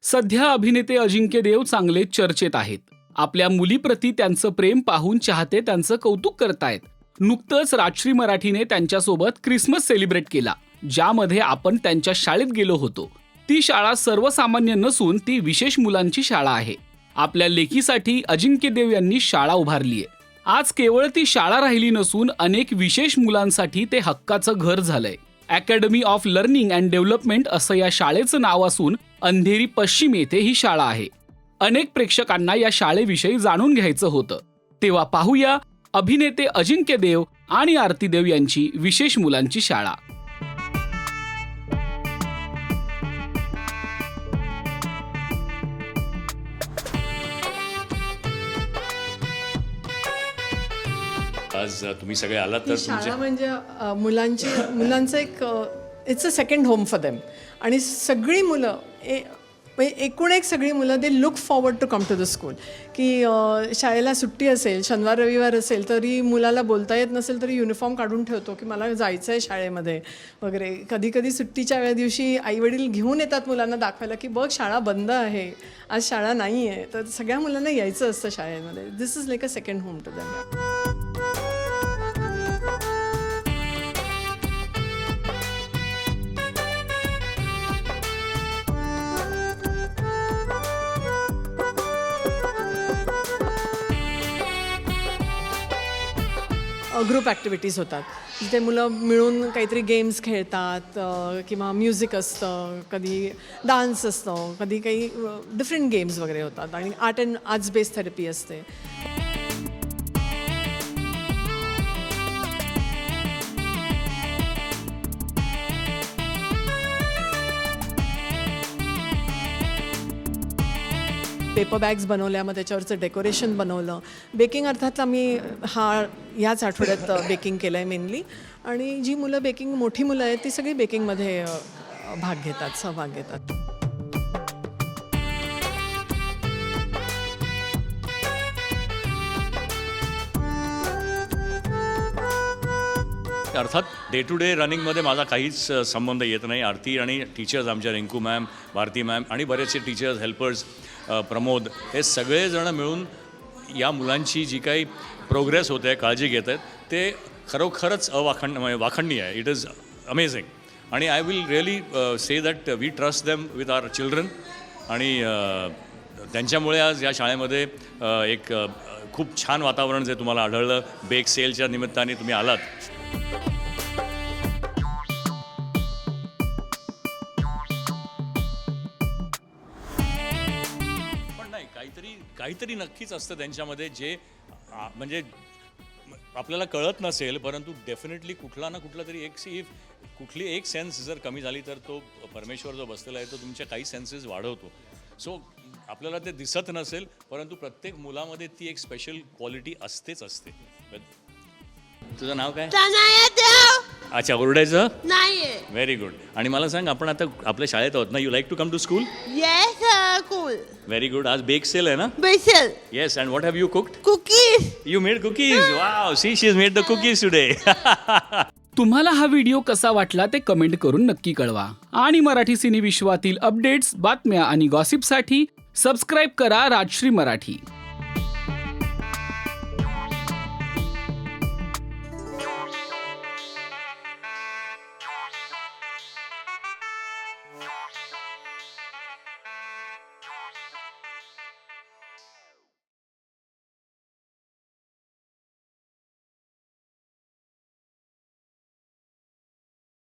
सध्या अभिनेते अजिंक्य देव चांगले चर्चेत आहेत. आपल्या मुलीप्रती त्यांचं प्रेम पाहून चाहते त्यांचं कौतुक करतायत. नुकतंच राजश्री मराठीने त्यांच्यासोबत क्रिसमस सेलिब्रेट केला, ज्यामध्ये आपण त्यांच्या शाळेत गेलो होतो. ती शाळा सर्वसामान्य नसून ती विशेष मुलांची शाळा आहे. आपल्या लेकीसाठी अजिंक्य देव यांनी शाळा उभारलीय. आज केवळ ती शाळा राहिली नसून अनेक विशेष मुलांसाठी ते हक्काचं घर झालंय. Academy of learning and development असं या शाळेचं नाव असून अंधेरी पश्चिम येथे ही शाळा आहे. अनेक प्रेक्षकांना या शाळेविषयी जाणून घ्यायचं होतं, तेव्हा पाहूया अभिनेते अजिंक्य देव आणि आरती देव यांची विशेष मुलांची शाळा. आज तुम्ही सगळे आलात तर शाळा म्हणजे मुलांचं एक it's a second home for them. आणि सगळी मुलं एकूण एक सगळी मुलं they look forward to come to the school. की शाळेला सुट्टी असेल, शनिवार रविवार असेल, तरी मुलाला बोलता येत नसेल तरी युनिफॉर्म काढून ठेवतो की मला जायचं आहे शाळेमध्ये वगैरे. कधी कधी सुट्टीच्या दिवशी आईवडील घेऊन येतात मुलांना दाखवायला की बघ शाळा बंद आहे, आज शाळा नाही आहे. तर सगळ्या मुलांना यायचं असतं शाळेमध्ये. This is like a second home to them. Group activities होतात जिथे मुलं मिळून काहीतरी गेम्स खेळतात किंवा म्युझिक असतं, कधी डान्स असतं, कधी काही डिफरंट गेम्स वगैरे होतात. आणि art and arts based therapy असते. पेपर बॅग्स बनवल्या, मग त्याच्यावरचं डेकोरेशन बनवलं. बेकिंग अर्थात आम्ही याच आठवड्यात बेकिंग केलं आहे मेनली. आणि जी मुलं मोठी मुलं आहेत ती सगळी बेकिंगमध्ये सहभाग घेतात. अर्थात डे टू डे रनिंगमध्ये माझा काहीच संबंध येत नाही. आरती आणि टीचर्स आमच्या रिंकू मॅम, भारती मॅम आणि बरेचसे टीचर्स, हेल्पर्स, प्रमोद, हे सगळेजण मिळून या मुलांची जी काही प्रोग्रेस होते, काळजी घेत आहेत, ते खरोखरच वाखणणीय आहे. It is amazing. आणि I will really say that we trust them with our children. आणि त्यांच्यामुळे आज या शाळेमध्ये एक खूप छान वातावरण जे तुम्हाला आढळलं. बेक सेलच्या निमित्ताने तुम्ही आलात. काहीतरी नक्कीच असतं त्यांच्यामध्ये जे म्हणजे आपल्याला कळत नसेल, परंतु डेफिनेटली कुठला ना कुठला तरी कुठली एक सेन्स जर कमी झाली तर तो परमेश्वर जो बसलेला आहे तो तुमच्या काही सेन्सेस वाढवतो. सो आपल्याला ते दिसत नसेल, परंतु प्रत्येक मुलामध्ये ती एक स्पेशल क्वालिटी असतेच असते. तुझं नाव काय? अच्छा, ओरडायचं नाहीये. Very good. आणि मला सांग, आपण आता आपल्या शाळेत आहोत ना. You like to come to school? Yes cool. Very good. आज बेक सेल आहे ना? Bake sale. Yes. And what have you cooked? Cookies. You made cookies. Wow, see, she's made the cookies today. तुम्हाला हा व्हिडिओ कसा वाटला ते comment करून नक्की कळवा. आणि मराठी सिने विश्वातील अपडेट्स, बातम्या आणि गॉसिपसाठी सबस्क्राईब करा राजश्री मराठी.